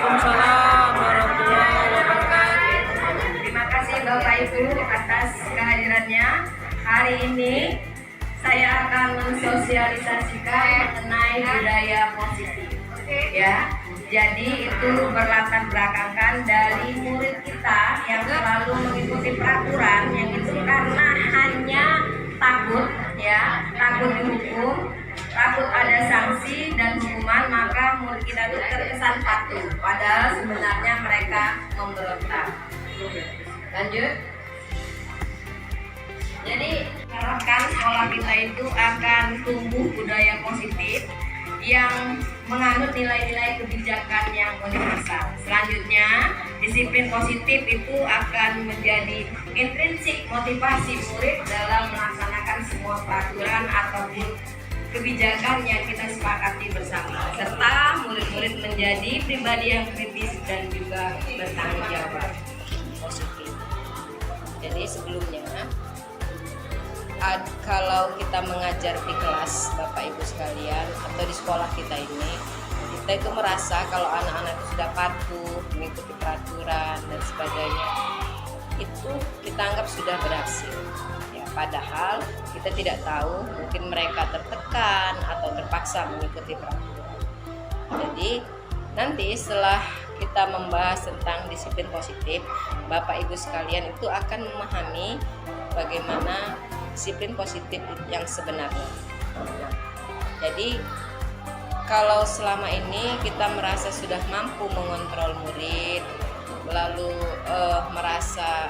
Waalaikumsalam warahmatullahi wabarakatuh. Terima kasih Bapak Ibu atas kehadirannya. Hari ini saya akan mensosialisasikan mengenai budaya positif. Ya, jadi itu berlatar belakangkan dari murid kita yang selalu mengikuti peraturan yang itu karena hanya takut, ya, takut dihukum, takut ada sanksi dan hukuman, maka murid kita itu terkesan patuh. Padahal sebenarnya mereka memberontak. Lanjut. Jadi harapkan sekolah kita itu akan tumbuh budaya positif yang menganut nilai-nilai kebijakan yang universal. Selanjutnya, disiplin positif itu akan menjadi intrinsik motivasi murid dalam melaksanakan semua peraturan ataupun kebijakan yang kita sepakati bersama, serta murid-murid menjadi pribadi yang kritis dan juga bertanggung jawab positif. Jadi sebelumnya, kalau kita mengajar di kelas Bapak Ibu sekalian atau di sekolah kita ini, kita itu merasa kalau anak-anak itu sudah patuh mengikuti peraturan dan sebagainya, itu kita anggap sudah berhasil. Ya, padahal kita tidak tahu, mungkin mereka tertekan atau terpaksa mengikuti peraturan. Jadi nanti setelah kita membahas tentang disiplin positif, Bapak Ibu sekalian itu akan memahami bagaimana disiplin positif yang sebenarnya. Jadi kalau selama ini kita merasa sudah mampu mengontrol murid, lalu merasa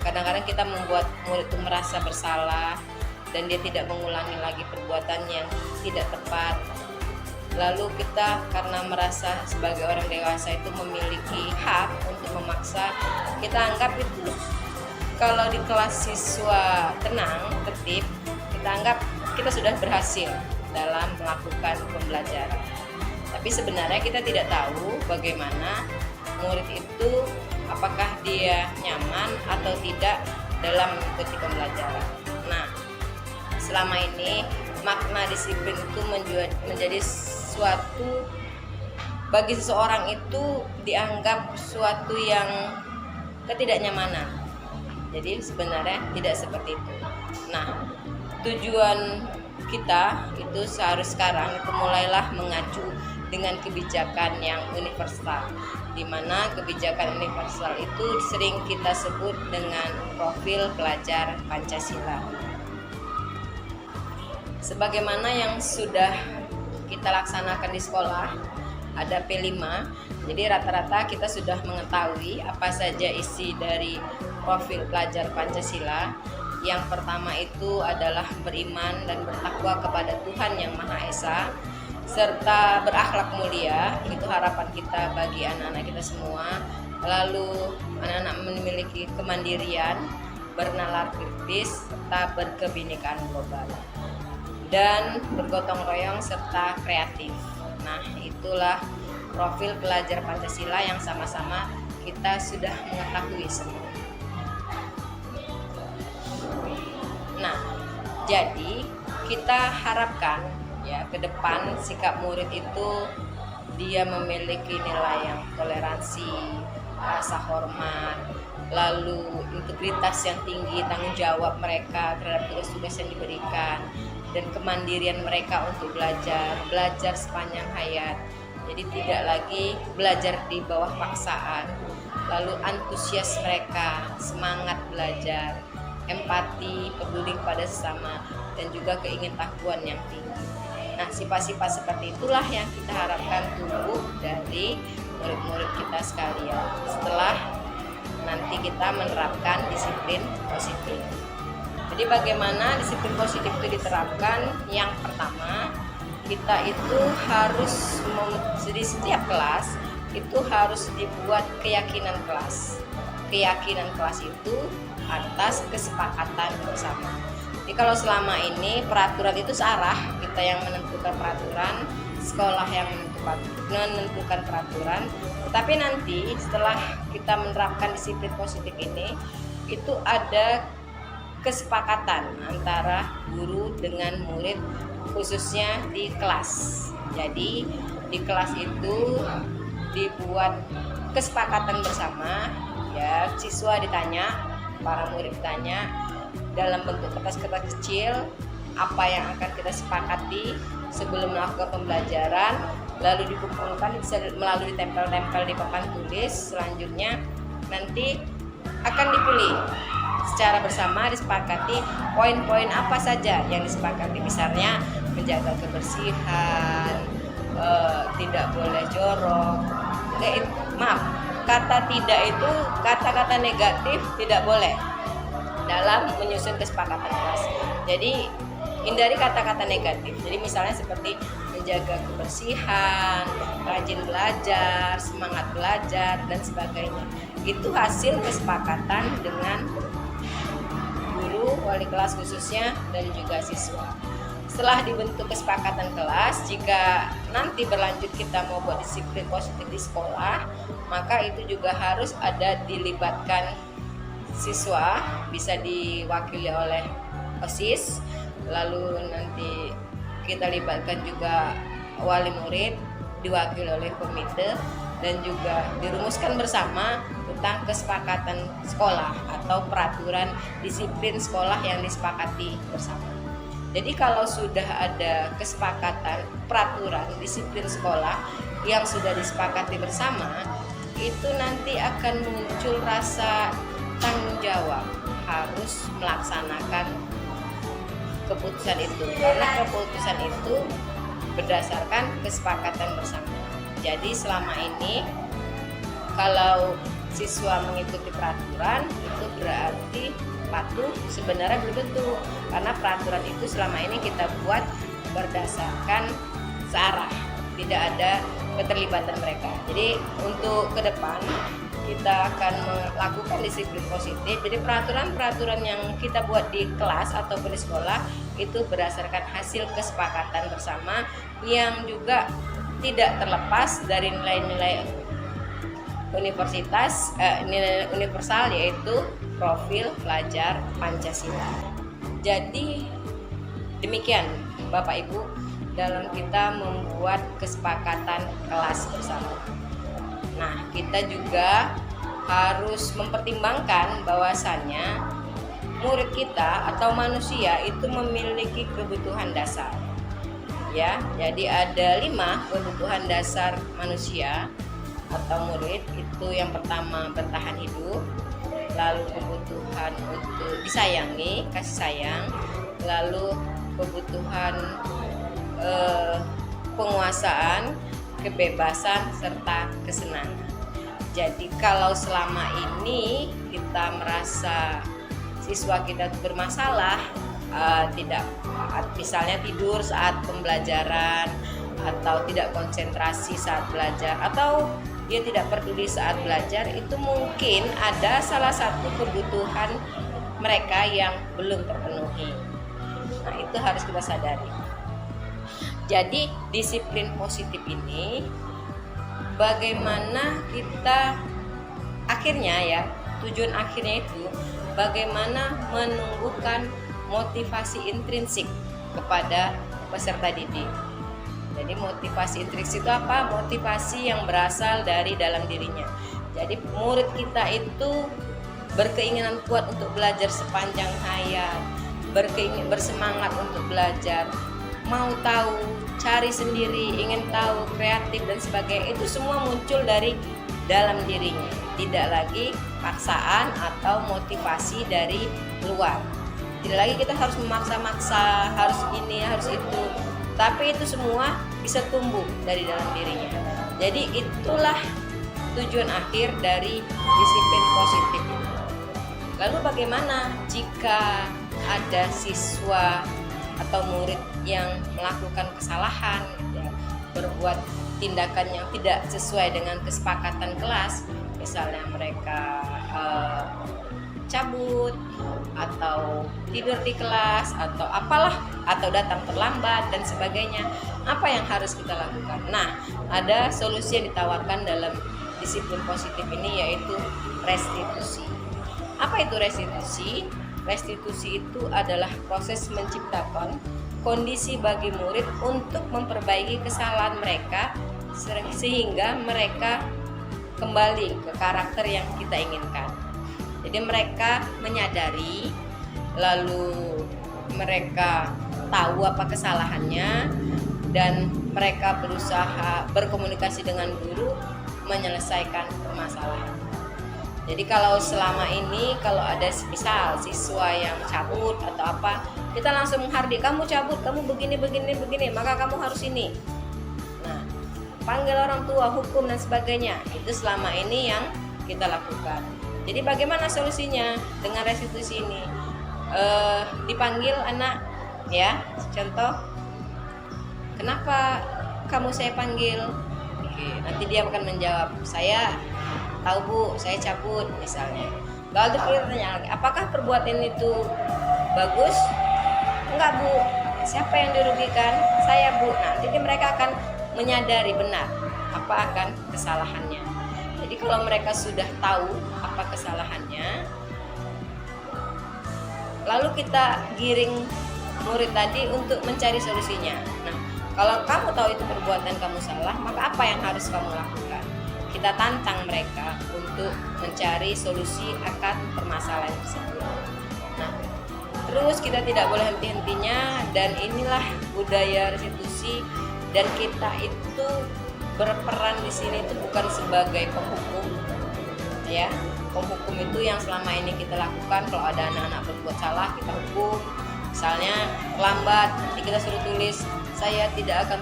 kadang-kadang kita membuat murid itu merasa bersalah dan dia tidak mengulangi lagi perbuatan yang tidak tepat. Lalu kita karena merasa sebagai orang dewasa itu memiliki hak untuk memaksa, kita anggap itu kalau di kelas siswa tenang, tertib, kita anggap kita sudah berhasil dalam melakukan pembelajaran. Tapi sebenarnya kita tidak tahu bagaimana murid itu, apakah dia nyaman atau tidak dalam mengikuti pembelajaran. Nah, selama ini makna disiplin itu menjadi suatu, bagi seseorang itu dianggap suatu yang ketidaknyamanan. Jadi sebenarnya tidak seperti itu. Nah, tujuan kita itu seharusnya sekarang itu mulailah mengacu dengan kebijakan yang universal, di mana kebijakan universal itu sering kita sebut dengan profil pelajar Pancasila. Sebagaimana yang sudah kita laksanakan di sekolah, ada P5, jadi rata-rata kita sudah mengetahui apa saja isi dari profil pelajar Pancasila. Yang pertama itu adalah beriman dan bertakwa kepada Tuhan Yang Maha Esa, serta berakhlak mulia. Itu harapan kita bagi anak-anak kita semua. Lalu anak-anak memiliki kemandirian, bernalar kritis, serta berkebinekaan global, dan bergotong royong serta kreatif. Nah, itulah profil pelajar Pancasila yang sama-sama kita sudah mengetahui semua. Nah, jadi kita harapkan ya ke depan sikap murid itu dia memiliki nilai yang toleransi, rasa hormat, lalu integritas yang tinggi, tanggung jawab mereka terhadap tugas-tugas yang diberikan, dan kemandirian mereka untuk belajar sepanjang hayat. Jadi tidak lagi belajar di bawah paksaan, lalu antusias mereka, semangat belajar, empati, peduli pada sesama, dan juga keingintahuan yang tinggi. Nah, sifat-sifat seperti itulah yang kita harapkan tumbuh dari murid-murid kita sekalian setelah nanti kita menerapkan disiplin positif. Jadi bagaimana disiplin positif itu diterapkan? Yang pertama, kita itu harus di setiap kelas itu harus dibuat keyakinan kelas. Keyakinan kelas itu atas kesepakatan bersama. Jadi kalau selama ini peraturan itu searah, kita yang menentukan peraturan, sekolah yang menentukan peraturan, tetapi nanti setelah kita menerapkan disiplin positif ini, itu ada kesepakatan antara guru dengan murid, khususnya di kelas. Jadi di kelas itu di dibuat kesepakatan bersama, ya siswa ditanya, para murid ditanya dalam bentuk kertas-kertas kecil apa yang akan kita sepakati sebelum melakukan pembelajaran, lalu dikumpulkan melalui tempel-tempel di papan tulis. Selanjutnya nanti akan dipilih secara bersama, disepakati poin-poin apa saja yang disepakati, misalnya menjaga kebersihan, tidak boleh jorok. Kata tidak itu kata-kata negatif tidak boleh dalam menyusun kesepakatan kelas. Jadi hindari kata-kata negatif. Jadi misalnya seperti menjaga kebersihan, rajin belajar, semangat belajar dan sebagainya. Itu hasil kesepakatan dengan guru, wali kelas khususnya, dan juga siswa. Setelah dibentuk kesepakatan kelas, jika nanti berlanjut kita mau buat disiplin positif di sekolah, maka itu juga harus ada dilibatkan siswa, bisa diwakili oleh OSIS, lalu nanti kita libatkan juga wali murid, diwakili oleh komite, dan juga dirumuskan bersama tentang kesepakatan sekolah atau peraturan disiplin sekolah yang disepakati bersama. Jadi kalau sudah ada kesepakatan peraturan disiplin sekolah yang sudah disepakati bersama, itu nanti akan muncul rasa tanggung jawab harus melaksanakan keputusan itu, karena keputusan itu berdasarkan kesepakatan bersama. Jadi selama ini kalau siswa mengikuti peraturan itu berarti patuh, sebenarnya belum tentu, karena peraturan itu selama ini kita buat berdasarkan searah, tidak ada keterlibatan mereka. Jadi untuk ke depan kita akan melakukan disiplin positif. Jadi peraturan-peraturan yang kita buat di kelas atau di sekolah itu berdasarkan hasil kesepakatan bersama yang juga tidak terlepas dari nilai-nilai universitas, nilai universal, yaitu profil pelajar Pancasila. Jadi demikian Bapak Ibu dalam kita membuat kesepakatan kelas bersama. Nah, kita juga harus mempertimbangkan bahwasannya murid kita atau manusia itu memiliki kebutuhan dasar. Ya, jadi ada 5 kebutuhan dasar manusia atau murid. Itu yang pertama bertahan hidup, lalu kebutuhan untuk disayangi, kasih sayang, lalu kebutuhan penguasaan, kebebasan, serta kesenangan. Jadi kalau selama ini kita merasa siswa kita bermasalah, tidak, misalnya tidur saat pembelajaran, atau tidak konsentrasi saat belajar, atau dia tidak peduli saat belajar, itu mungkin ada salah satu kebutuhan mereka yang belum terpenuhi. Nah, itu harus kita sadari. Jadi disiplin positif ini bagaimana kita akhirnya, ya, tujuan akhirnya itu bagaimana menumbuhkan motivasi intrinsik kepada peserta didik. Jadi motivasi intrinsik itu apa? Motivasi yang berasal dari dalam dirinya. Jadi murid kita itu berkeinginan kuat untuk belajar sepanjang hayat, bersemangat untuk belajar, mau tahu, cari sendiri, ingin tahu, kreatif dan sebagainya. Itu semua muncul dari dalam dirinya, tidak lagi paksaan atau motivasi dari luar. Tidak lagi kita harus memaksa-maksa, harus ini, harus itu. Tapi itu semua bisa tumbuh dari dalam dirinya. Jadi itulah tujuan akhir dari disiplin positif ini. Lalu bagaimana jika ada siswa atau murid yang melakukan kesalahan, ya, berbuat tindakan yang tidak sesuai dengan kesepakatan kelas, misalnya mereka cabut atau tidur di kelas atau apalah, atau datang terlambat dan sebagainya, apa yang harus kita lakukan? Nah, ada solusi yang ditawarkan dalam disiplin positif ini, yaitu restitusi. Apa itu restitusi? Restitusi itu adalah proses menciptakan kondisi bagi murid untuk memperbaiki kesalahan mereka sehingga mereka kembali ke karakter yang kita inginkan. Jadi mereka menyadari, lalu mereka tahu apa kesalahannya, dan mereka berusaha berkomunikasi dengan guru menyelesaikan permasalahan. Jadi kalau selama ini kalau ada misal siswa yang cabut atau apa, kita langsung menghardik, kamu cabut, kamu begini, maka kamu harus ini. Nah, panggil orang tua, hukum dan sebagainya. Itu selama ini yang kita lakukan. Jadi bagaimana solusinya dengan restitusi ini? Dipanggil anak, ya, contoh, kenapa kamu saya panggil? Oke, nanti dia akan menjawab, saya tahu Bu, saya cabut misalnya. Lalu kita tanya lagi, apakah perbuatan itu bagus? Enggak Bu. Siapa yang dirugikan? Saya Bu. Nah, jadi mereka akan menyadari benar apa akan kesalahannya. Jadi kalau mereka sudah tahu apa kesalahannya, lalu kita giring murid tadi untuk mencari solusinya. Nah, kalau kamu tahu itu perbuatan kamu salah, maka apa yang harus kamu lakukan? Kita tantang mereka untuk mencari solusi akan permasalahan tersebut. Nah, terus kita tidak boleh henti-hentinya, dan inilah budaya restitusi. Dan kita itu berperan di sini itu bukan sebagai penghukum, ya. Penghukum itu yang selama ini kita lakukan, kalau ada anak-anak berbuat salah kita hukum. Misalnya terlambat, nanti kita suruh tulis, saya tidak akan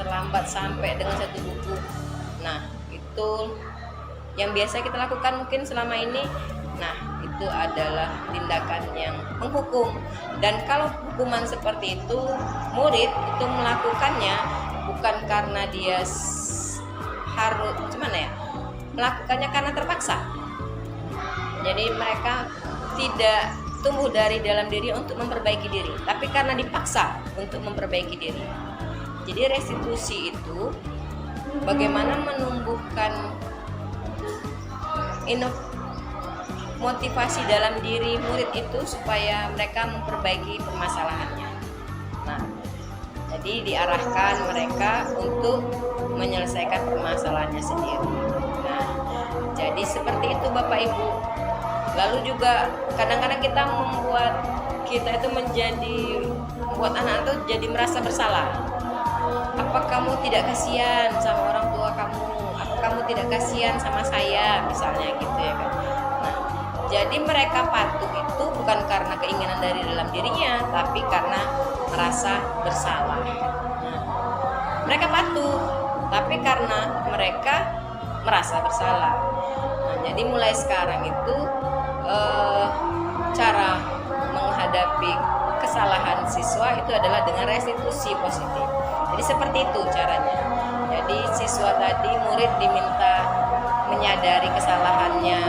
terlambat sampai dengan 1 buku. Nah, itu yang biasa kita lakukan mungkin selama ini. Nah, itu adalah tindakan yang menghukum. Dan kalau hukuman seperti itu, murid itu melakukannya bukan karena dia harus melakukannya karena terpaksa. Jadi mereka tidak tumbuh dari dalam diri untuk memperbaiki diri, tapi karena dipaksa untuk memperbaiki diri. Jadi restitusi itu bagaimana menumbuhkan motivasi dalam diri murid itu supaya mereka memperbaiki permasalahannya. Nah, jadi diarahkan mereka untuk menyelesaikan permasalahannya sendiri. Nah, jadi seperti itu Bapak Ibu. Lalu juga kadang-kadang kita membuat anak itu jadi merasa bersalah. Apa kamu tidak kasihan sama orang tua kamu? Apa kamu tidak kasihan sama saya? Misalnya gitu ya kan. Nah, jadi mereka patuh itu bukan karena keinginan dari dalam dirinya, tapi karena merasa bersalah. Nah, mereka patuh, tapi karena mereka merasa bersalah. Nah, jadi mulai sekarang itu cara menghadapi kesalahan siswa itu adalah dengan restitusi positif. Jadi seperti itu caranya. Jadi siswa tadi, murid diminta menyadari kesalahannya,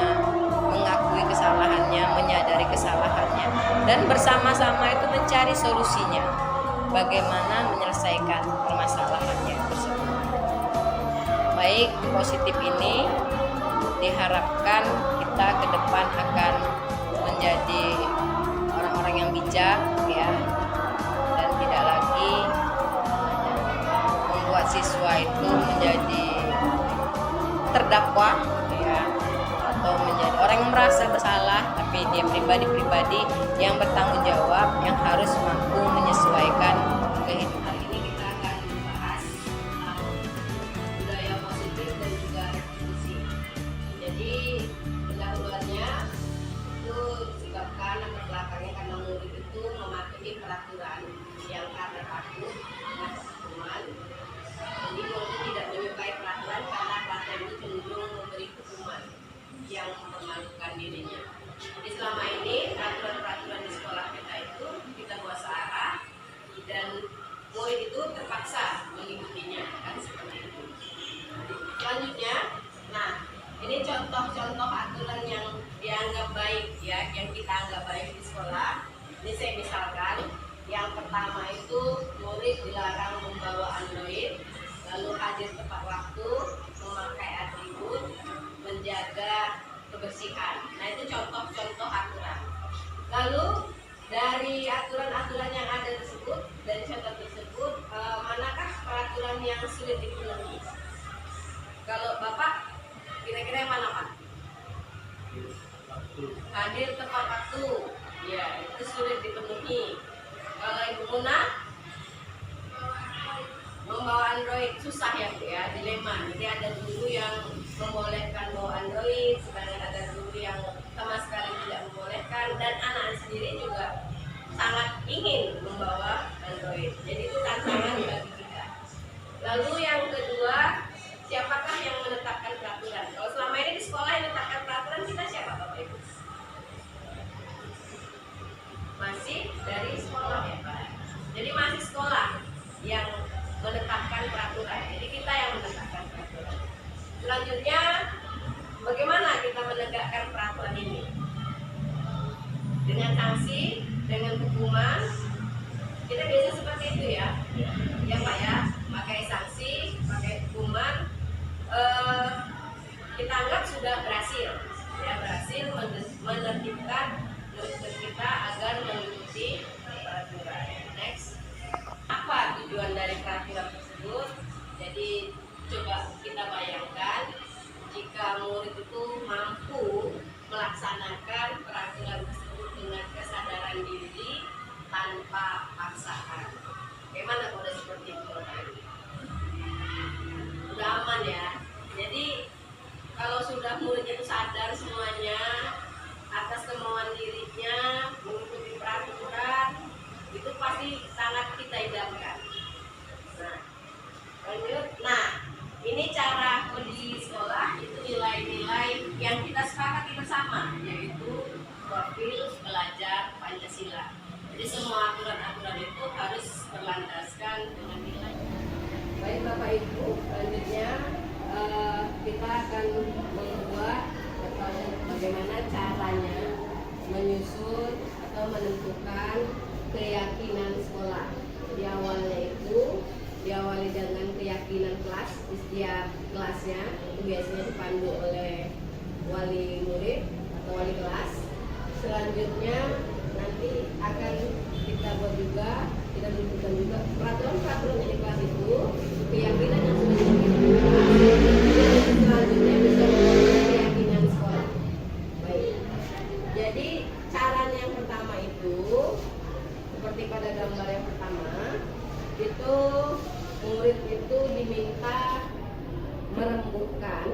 mengakui kesalahannya, menyadari kesalahannya, dan bersama-sama itu mencari solusinya. Bagaimana menyelesaikan permasalahannya tersebut. Baik, positif ini diharapkan kita ke depan akan menjadi orang-orang yang bijak, ya, dan tidak lagi membuat siswa itu menjadi terdakwa, ya, atau menjadi orang yang merasa bersalah, tapi dia pribadi yang bertanggung jawab, yang harus mampu menyesuaikan kehidupan. Hari ini kita akan membahas tentang budaya positif dan juga restitusi. Jadi pendahuluannya itu disebabkan latar belakangnya karena murid itu mematuhi peraturan yang karena takut atas hukuman. Jadi murid tidak menyukai peraturan karena peraturan itu cenderung memberi hukuman yang memalukan dirinya. Jadi selama ini peraturan-peraturan di sekolah kita itu kita buat searah, dan murid itu terpaksa mengikutinya, kan seperti itu. Selanjutnya, nah, ini contoh-contoh aturan yang dianggap baik, ya, yang kita anggap baik di sekolah. Ini saya misalkan, yang pertama itu murid dilarang membawa Android, lalu hadir tepat waktu, memakai atribut, menjaga kebersihan. Nah, itu contoh-contoh aturan. Lalu dari aturan-aturan yang ada tersebut, dari contoh tersebut, manakah peraturan yang sulit dipenuhi? Kalau Bapak hadir tepat waktu. Ya, itu sulit dipenuhi. Kalau Ibu Muna membawa Android susah ya Bu ya, dilema. Jadi ada guru yang membolehkan bawa Android, sedangkan ada guru yang sama sekali tidak membolehkan, dan anak sendiri juga sangat ingin membawa Android. Jadi itu tantangan bagi kita. Lalu yang kedua, siapakah yang menetapkan peraturan? Kalau selama ini di sekolah yang menetapkan peraturan kita siapa Bapak Ibu? Masih dari sekolah ya Pak. Jadi masih sekolah yang menetapkan peraturan. Jadi kita yang menetapkan peraturan. Selanjutnya, bagaimana kita menegakkan peraturan ini? Dengan sanksi, dengan hukuman. Kita biasa seperti itu ya. Ya Pak ya, pakai sanksi, pakai hukuman. Kita anggap sudah berhasil. Ya, berhasil menertibkan murid kita agar mengikuti peraturan. Next. Apa tujuan dari peraturan tersebut? Jadi coba kita bayangkan jika murid itu mampu melaksanakan peraturan tersebut dengan kesadaran diri tanpa paksaan. Bagaimana kalau seperti itu Bapak Ibu? Udah aman ya. Jadi kalau sudah murid itu sadar semuanya atas kemauan dirinya mengikuti peraturan, itu pasti sangat kita idamkan. Nah, lanjut. Nah, ini cara kondisi sekolah, itu nilai-nilai yang kita sepakati bersama, yaitu profil belajar Pancasila. Jadi semua aturan-aturan itu harus berlandaskan dengan nilai. Baik Bapak Ibu, selanjutnya kita akan membuat atau bagaimana caranya menyusun atau menentukan keyakinan sekolah. Di awalnya itu diawali dengan keyakinan kelas di setiap kelasnya, itu biasanya dipandu oleh wali murid atau wali kelas. Selanjutnya nanti akan kita buat juga, kita tentukan juga peraturan-peraturan di kelas itu, keyakinan yang sudah dimiliki. Selanjutnya bisa menjadi keyakinan sekolah. Baik. Jadi caranya yang pertama itu seperti pada gambar yang pertama, itu murid itu diminta merembukkan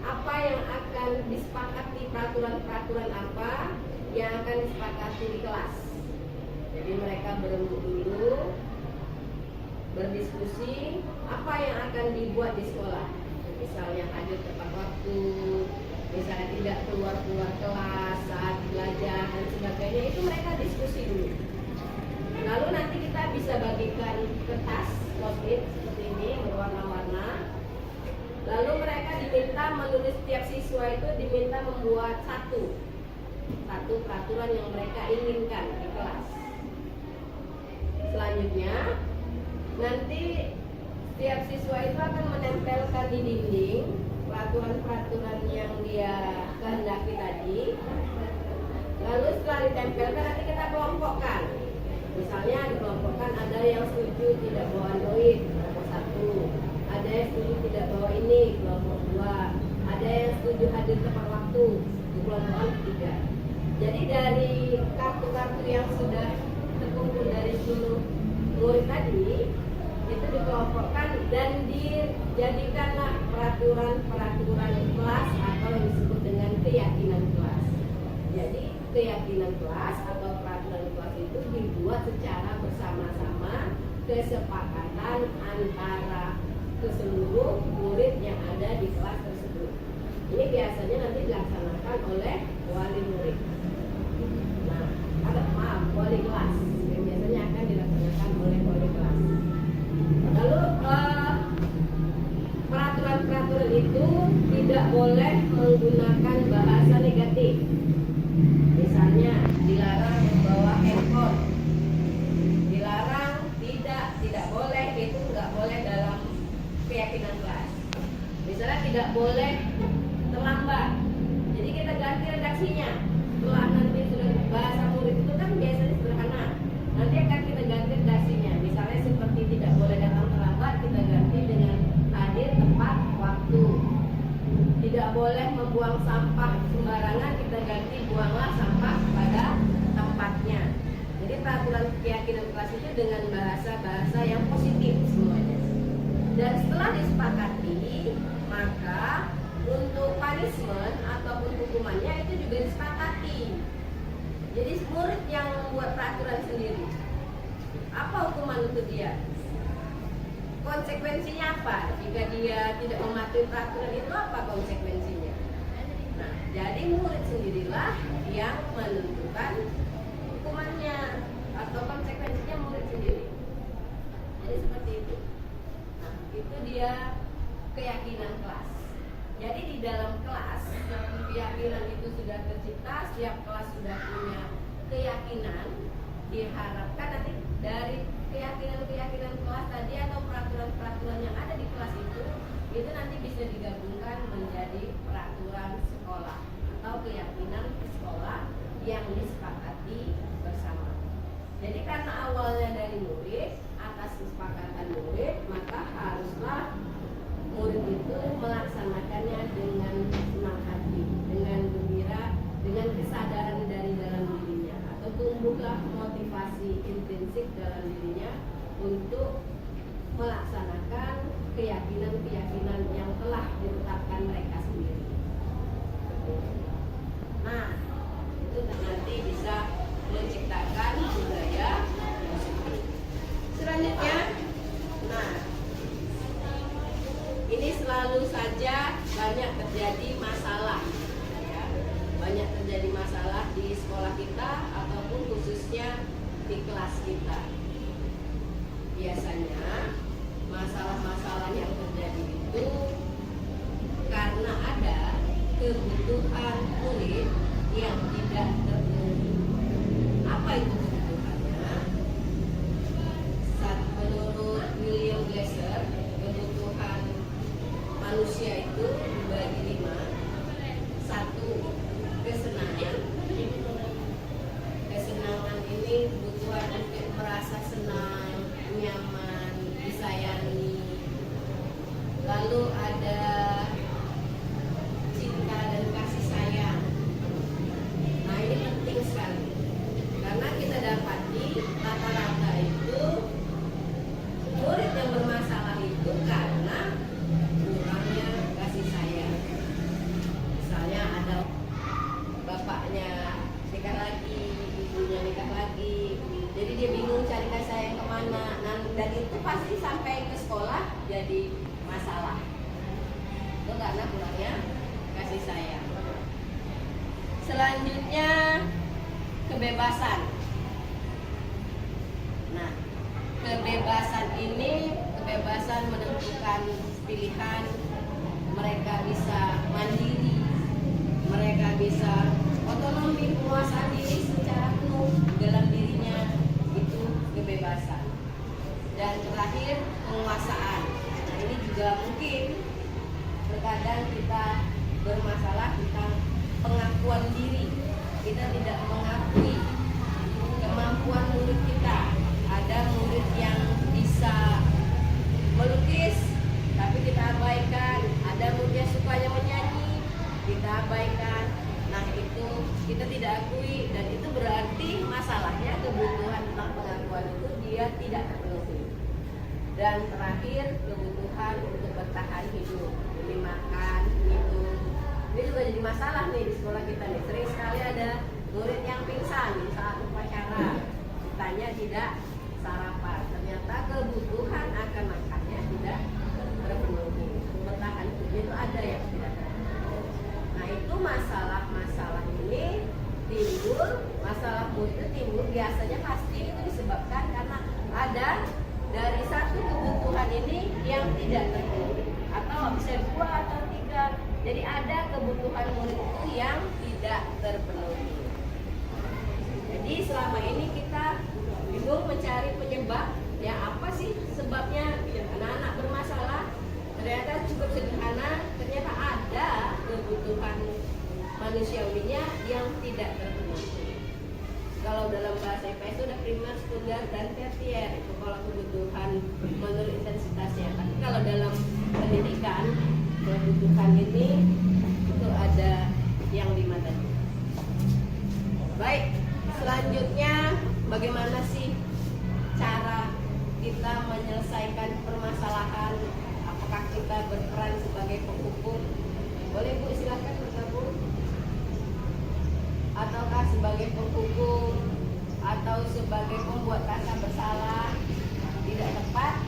apa yang akan disepakati, peraturan-peraturan apa yang akan disepakati di kelas. Jadi mereka berembuk dulu, berdiskusi apa yang akan dibuat di sekolah. Misalnya hadir tepat waktu, misalnya tidak keluar kelas saat belajar dan sebagainya, itu mereka diskusi dulu. Lalu nanti kita bisa bagikan kertas post-it seperti ini berwarna-warna. Lalu mereka diminta menulis, setiap siswa itu diminta membuat satu peraturan yang mereka inginkan di kelas. Selanjutnya nanti setiap siswa itu akan menempelkan di dinding peraturan-peraturan yang dia kehendaki tadi. Lalu setelah ditempelkan nanti kita kelompokkan. Misalnya dikelompokkan, ada yang setuju tidak bawa Android, kelompok 1. Ada yang setuju tidak bawa ini, kelompok 2. Ada yang setuju hadir tepat waktu, kelompok 3. Jadi dari kartu-kartu yang sudah terkumpul dari seluruh murid tadi, itu dikelompokkan dan dijadikanlah peraturan-peraturan kelas atau yang disebut dengan keyakinan kelas. Jadi keyakinan kelas atau peraturan kelas itu dibuat secara bersama-sama, kesepakatan antara keseluruh murid yang ada di kelas tersebut. Ini biasanya nanti dilaksanakan oleh wali murid. Wali kelas yang biasanya akan dilaksanakan oleh wali kelas. Lalu peraturan-peraturan itu tidak boleh menggunakan bahasa negatif. Misalnya dilarang membawa handphone, dilarang tidak boleh, itu nggak boleh dalam keyakinan kelas. Misalnya tidak boleh terlambat, jadi kita ganti redaksinya. Setelah nanti sudah bahasa murid itu kan biasanya sederhana, nanti akan kita ganti redaksinya. Misalnya seperti tidak boleh datang terlambat, kita ganti dengan hadir tepat waktu. Tidak boleh membuang sampah sembarangan, kita ganti buanglah sampah pada tempatnya. Jadi peraturan keyakinan kelas itu dengan bahasa-bahasa yang positif semuanya. Dan setelah disepakati, maka untuk punishment ataupun hukumannya itu juga disepakati. Jadi murid yang membuat peraturan sendiri. Apa hukuman untuk dia? Konsekuensinya apa? Jika dia tidak mematuhi peraturan itu, apa konsekuensinya? Nah, jadi murid sendirilah yang menentukan hukumannya atau konsekuensinya murid sendiri. Jadi seperti itu. Nah, itu dia keyakinan kelas. Jadi di dalam kelas keyakinan itu sudah tercipta, setiap kelas sudah punya keyakinan. Diharapkan nanti dari keyakinan-keyakinan kelas tadi atau peraturan-peraturan yang ada di kelas itu nanti bisa digabungkan menjadi peraturan sekolah atau keyakinan sekolah yang disepakati bersama. Jadi karena awalnya dari murid, atas kesepakatan murid, maka haruslah murid itu melaksanakannya dengan senang hati, dengan gembira, dengan kesadaran dari dalam dirinya, atau tumbuhlah motivasi intrinsik dalam dirinya untuk melaksanakan keyakinan-keyakinan yang telah ditetapkan mereka sendiri. Nah, itu nanti bisa menciptakan budaya positif. Selanjutnya, nah, ini selalu saja banyak terjadi masalah, ya. Banyak terjadi masalah di sekolah kita ataupun khususnya di kelas kita. Biasanya masalah-masalah yang terjadi itu karena ada kebutuhan murid yang tidak terpenuhi. Apa itu kebutuhannya? Menurut William Glasser, kebutuhan manusia itu dibagi 5. 1, kesenangan. Kesenangan ini kebutuhan untuk merasa senang, nyaman, disayangi. Lalu ada cinta dan kasih sayang. Nah, ini penting sekali karena kita dapati rata-rata itu murid yang bermasalah itu karena kurangnya kasih sayang. Misalnya ada bapaknya nikah lagi, ibunya nikah lagi, jadi dia bingung cari kasih sayang kemana. Nah, dan itu pasti sampai ke sekolah jadi masalah. Itu karena kurangnya kasih sayang. Selanjutnya kebebasan. Nah, kebebasan ini kebebasan menentukan pilihan. Mereka bisa mandiri, mereka bisa otonomi, penguasaan diri secara penuh dalam dirinya, itu kebebasan. Dan terakhir penguasaan. Nah, ini juga mungkin terkadang kita bermasalah tentang pengakuan diri. Kita tidak mengakui kemampuan murid kita. Ada murid yang bisa melukis tapi kita abaikan, ada murid yang sukanya menyanyi, kita abaikan. Nah, itu kita tidak akui, dan itu berarti masalahnya kebutuhan tentang pengakuan itu dia tidak terpenuhi. Dan terakhir kebutuhan untuk bertahan hidup, jadi makan, minum. Ini juga jadi masalah nih di sekolah kita nih. Sering sekali ada murid yang pingsan saat upacara, ditanya tidak sarapan, ternyata kebutuhan akan makannya tidak terpenuhi. Bertahan hidupnya itu ada yang tidak terpenuhi. Nah, itu masalah-masalah ini timbul, masalah murid itu timbul biasanya pasti itu disebabkan karena ada dari satu kebutuhan ini yang tidak terpenuhi, atau bisa 2 atau 3. Jadi ada kebutuhan murid itu yang tidak terpenuhi. Jadi selama ini kita bingung mencari penyebab, ya apa sih sebabnya anak-anak bermasalah. Ternyata cukup sederhana, ternyata ada kebutuhan manusiawinya yang tidak terpenuhi. Kalau dalam bahasa IPS itu ada primer, sekunder, dan tersier. Itu kalau kebutuhan menurut intensitasnya. Tapi kalau dalam pendidikan, kebutuhan ini bagaimana sih cara kita menyelesaikan permasalahan, apakah kita berperan sebagai penghukum? Boleh Bu, silakan bergabung. Ataukah sebagai penghukum atau sebagai pembuat rasa bersalah? Tidak tepat,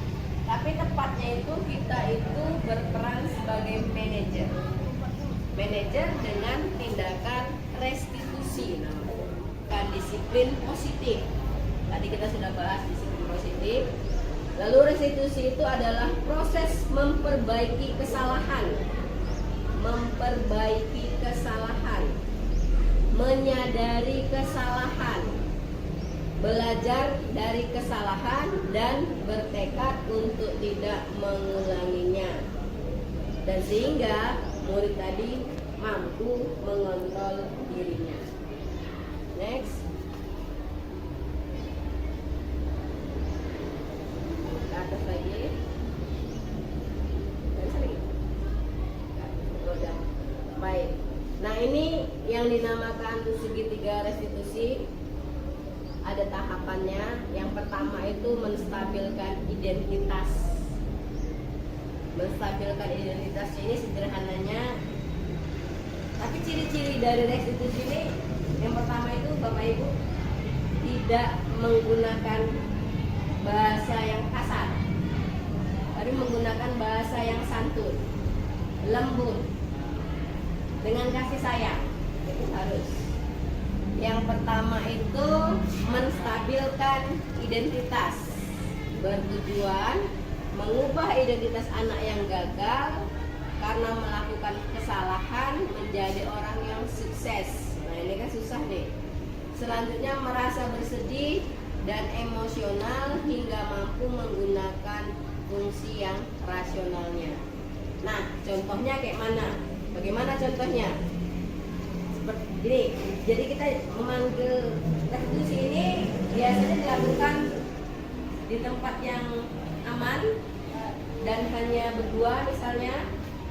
tapi tepatnya itu kita itu berperan sebagai manajer. Manajer dengan tindakan restitusi, namanya kan disiplin positif. Tadi kita sudah bahas disiplin positif. Lalu restitusi itu adalah proses memperbaiki kesalahan, menyadari kesalahan, belajar dari kesalahan dan bertekad untuk tidak mengulanginya. Dan sehingga murid tadi mampu mengontrol dirinya. Next. Ke atas lagi. Udah. Baik. Nah, ini yang dinamakan segitiga restitusi. Ada tahapannya. Yang pertama itu menstabilkan identitas. Menstabilkan identitas ini sederhananya, tapi ciri-ciri dari restitusi ini yang pertama itu Bapak Ibu tidak menggunakan bahasa yang kasar, tapi menggunakan bahasa yang santun, lembut, dengan kasih sayang. Itu harus. Yang pertama itu menstabilkan identitas, bertujuan mengubah identitas anak yang gagal karena melakukan kesalahan menjadi orang yang sukses. Nah, ini kan susah nih. Selanjutnya merasa bersedih dan emosional hingga mampu menggunakan fungsi yang rasionalnya. Nah, contohnya kayak mana? Bagaimana contohnya? Seperti ini. Jadi kita memanggil restitusi ini biasanya dilakukan di tempat yang aman dan hanya berdua misalnya.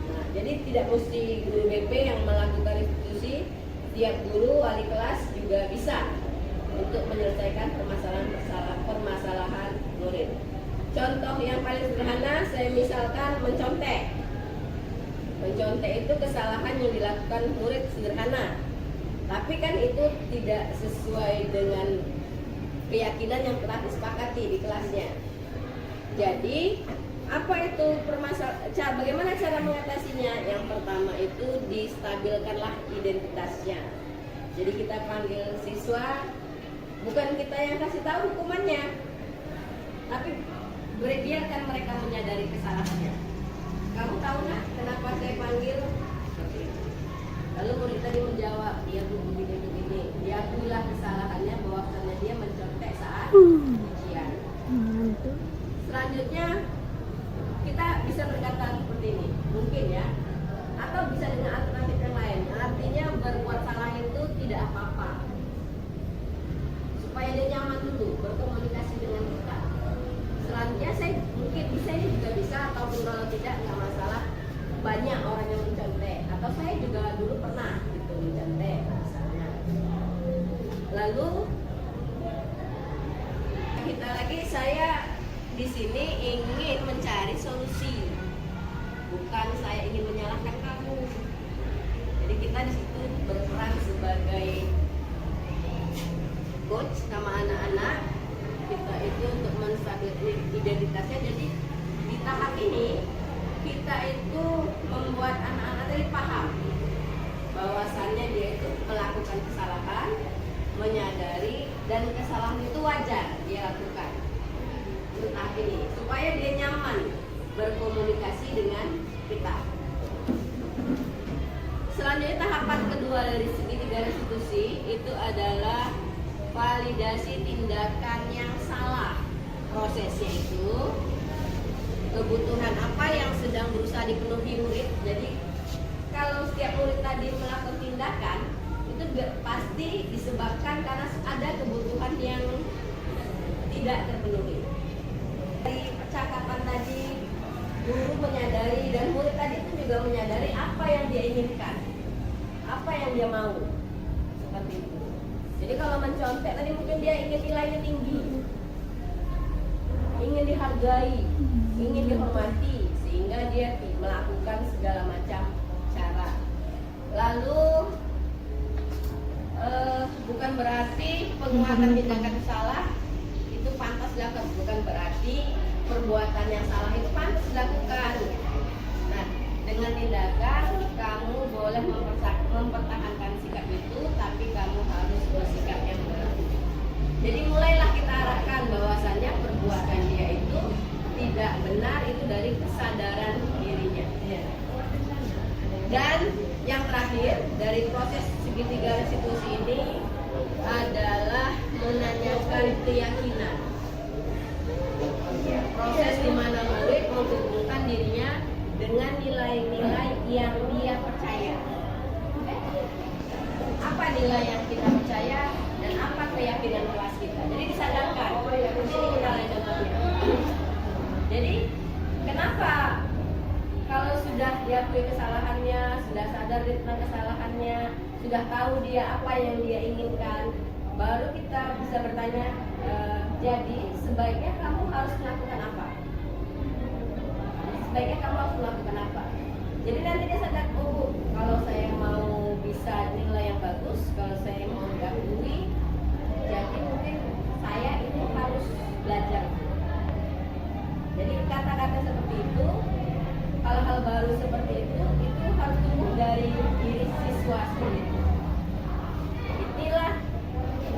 Nah, jadi tidak mesti guru BP yang melakukan restitusi, tiap guru wali kelas juga bisa untuk menyelesaikan permasalahan murid. Contoh yang paling sederhana, saya misalkan mencontek. Mencontek itu kesalahan yang dilakukan murid sederhana, tapi kan itu tidak sesuai dengan keyakinan yang telah disepakati di kelasnya. Jadi apa itu permasalahan? Bagaimana cara mengatasinya? Yang pertama itu distabilkanlah identitasnya. Jadi kita panggil siswa, bukan kita yang kasih tahu hukumannya, tapi biarkan mereka menyadari kesalahannya. Kamu tahu nggak kenapa saya panggil? Lalu murid tadi menjawab, dia begini. Diakuilah kesalahannya bahwasannya dia mencontek saat ujian. Selanjutnya kita bisa berkata seperti ini, mungkin ya, atau bisa dengan alternatif yang lain. Artinya berbuat salah itu tidak apa-apa, supaya dia nyaman dulu berkomunikasi dengan kita. Selanjutnya saya mungkin bisa, ini juga bisa, ataupun kalau tidak nggak masalah. Banyak orang yang mencontek, atau saya juga dulu pernah gitu mencontek misalnya. Lalu kita lagi, saya di sini ingin mencari solusi, bukan saya ingin menyalahkan kamu. Jadi kita di situ berperan sebagai coach sama anak-anak kita itu untuk menstabilkan identitasnya. Jadi di tahap ini kita itu membuat anak-anak tadi paham bahwasannya dia itu melakukan kesalahan, menyadari, dan kesalahan itu wajar dia lakukan. Tahap ini supaya dia nyaman berkomunikasi dengan kita. Selanjutnya tahapan kedua dari segitiga restitusi itu adalah validasi tindakan yang salah. Prosesnya itu kebutuhan apa yang sedang berusaha dipenuhi murid. Jadi kalau setiap murid tadi melakukan tindakan itu pasti disebabkan karena ada kebutuhan yang tidak terpenuhi. Dari percakapan tadi, guru menyadari dan murid tadi itu juga menyadari apa yang dia inginkan, apa yang dia mau, seperti itu. Jadi kalau mencontek tadi mungkin dia ingin nilainya tinggi, ingin dihargai, ingin dihormati, sehingga dia melakukan segala macam cara. Lalu bukan berarti penguatan tindakan salah itu pantas dilakukan, bukan berarti perbuatan yang salah itu pantas dilakukan. Nah, dengan tindakan kamu boleh mempertahankan sikap itu, tapi kamu harus bersikap yang benar. Jadi mulailah kita arahkan bahwasannya perbuatan dia itu tidak benar, itu dari kesadaran dirinya. Dan yang terakhir dari proses segitiga restitusi ini adalah menanyakan keyakinan. Proses di mana murid menghubungkan dirinya dengan nilai-nilai yang dia percaya. Apa nilai yang kita percaya dan apa keyakinan kelas kita. Jadi disadarkan. Ini nilai contohnya. Jadi kenapa kalau sudah diakui kesalahannya, sudah sadar tentang kesalahannya, sudah tahu dia apa yang dia inginkan, baru kita bisa bertanya, jadi sebaiknya kamu harus melakukan apa? Sebaiknya kamu harus melakukan apa? Jadi nanti dia sadar, oh kalau saya mau bisa nilai yang bagus, kalau saya mau diakui, jadi mungkin saya itu harus belajar. Jadi kata-kata seperti itu, hal-hal baru seperti itu harus tumbuh dari diri siswa sendiri. Inilah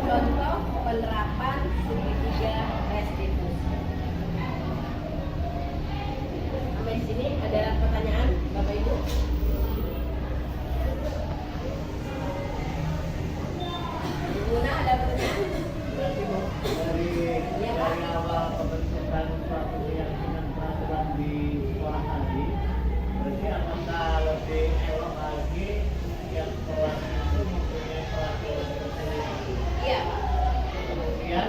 contoh penerapan segitiga restitusi. Sampai di sini ada pertanyaan, Bapak Ibu? Ibu Una, ada pertanyaan? Dari awal pembentukan suatu keyakinan peraturan di sekolah tadi, berarti apakah lebih elok lagi yang kelas itu mempunyai peraturan tersendiri? Iya, Pak. Kemudian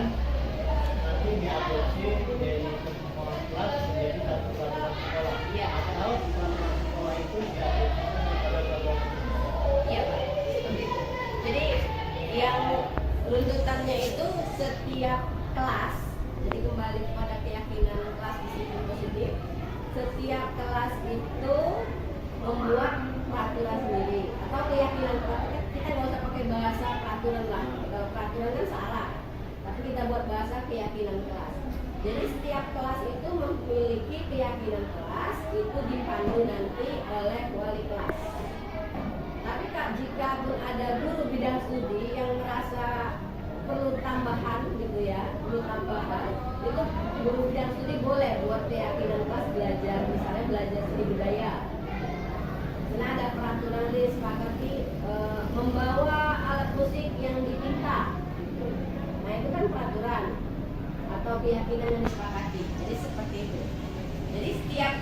nanti diadopsi dari semua kelas menjadi satu peraturan sekolah. Iya. Atau peraturan sekolah itu diadopsikan kepada bagian. Iya, Pak. Seperti itu. Jadi yang runtutannya itu setiap kelas, jadi kembali kepada keyakinan kelas disiplin positif, setiap kelas itu membuat peraturan sendiri atau keyakinan peraturan. Kita nggak usah pakai bahasa peraturan lah, kalau peraturan kan salah, tapi kita buat bahasa keyakinan kelas. Jadi setiap kelas itu memiliki keyakinan kelas, itu dipandu nanti oleh wali kelas. Tapi Kak, jika pun ada guru bidang studi yang merasa perlu tambahan gitu ya, perlu tambahan, itu guru bidang studi boleh buat keyakinan kelas belajar, misalnya belajar seni budaya. Karena ada peraturan disepakati membawa alat musik yang ditinta. Nah itu kan peraturan atau keyakinan yang disepakati. Jadi seperti itu. Jadi setiap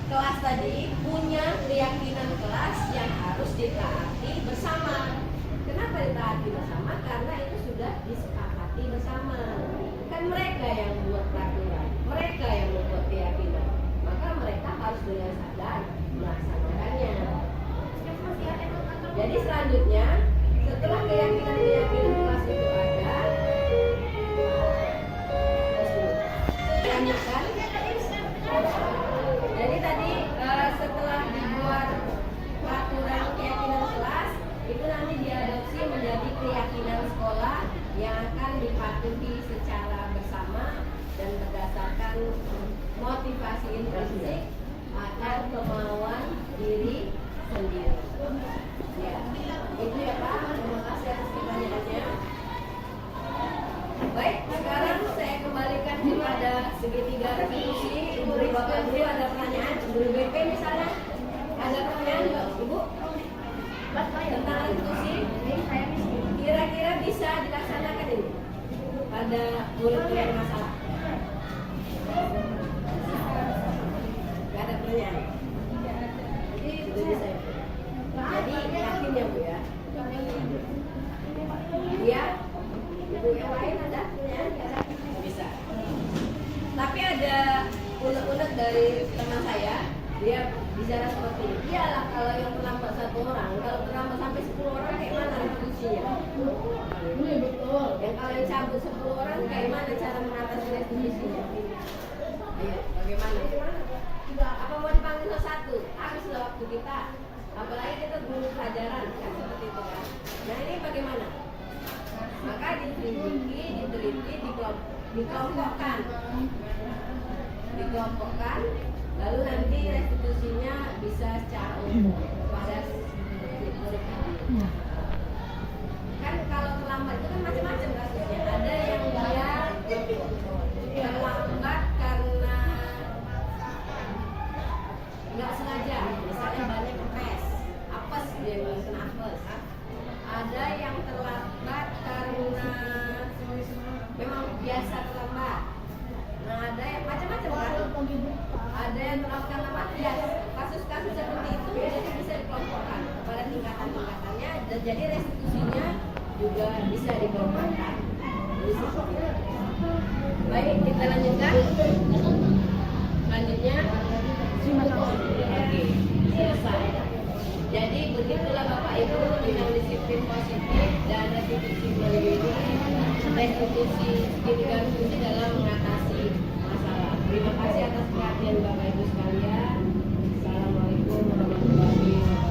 kelas tadi punya keyakinan kelas yang harus ditaati bersama. Kenapa ditaati bersama? Karena itu sudah disepakati bersama. Kan mereka yang membuat peraturan, mereka yang membuat keyakinan. Maka mereka harus dengan sadar melaksanakannya. Jadi selanjutnya, setelah keyakinan kelas itu ada, lanjutkan. Jadi tadi setelah dibuat peraturan keyakinan kelas, itu nanti diadopsi menjadi keyakinan sekolah yang akan dipatuhi secara bersama dan berdasarkan motivasi intrinsik atau kemauan diri sendiri. Ya, itu ya Pak. Terima kasih atas pertanyaannya. Baik, sekarang saya kembalikan kepada segitiga restitusi. Ibu Bapak Guru ada pertanyaan? Guru BP misalnya ada pertanyaan nggak Ibu? Tentang restitusi, kira-kira bisa dilaksanakan ini pada murid yang masalah? Gak ada pertanyaan. Itu bisa ya. Jadi yakin ya Bu ya. Iya. Ibu yang lain ada pertanyaan? Nggak bisa. Tapi ada unek-unek dari teman saya. Dia bicara seperti ini. Iyalah kalau yang terlambat 1 orang, kalau terlambat sampai 10 orang kayak mana restitusinya? kalau yang cabut 10 orang, bagaimana cara mengatasi restitusinya? Ayo, bagaimana? Apa mau dipanggil satu? Habis waktu kita. Apalagi kita guru pelajaran, kan seperti itu kan. Nah ini bagaimana? Maka diselidiki, diteliti, dikelompokkan, lalu nanti restitusinya bisa secara umum kepada murid. Kan kalau terlambat itu kan macam-macam kasusnya. Ada yang dia terlambat karena nggak sengaja, misalnya banyak kempes, apes, dia kena apes. Ada yang terlambat karena memang biasa terlambat. Nah ada yang macam-macam kan. Ada yang terlambat karena matias. Kasus-kasus seperti itu jadi bisa dikelompokkan pada tingkatan-tingkatannya, dan jadi restitusinya juga bisa dikelompokkan. Baik, kita lanjutkan. Selanjutnya, oke, selesai. Jadi begitulah Bapak Ibu dengan disiplin positif dan restitusi mandiri, restitusi sekaligus dalam mengatasi masalah. Terima kasih atas perhatian Bapak Ibu sekalian. Assalamualaikum warahmatullahi wabarakatuh.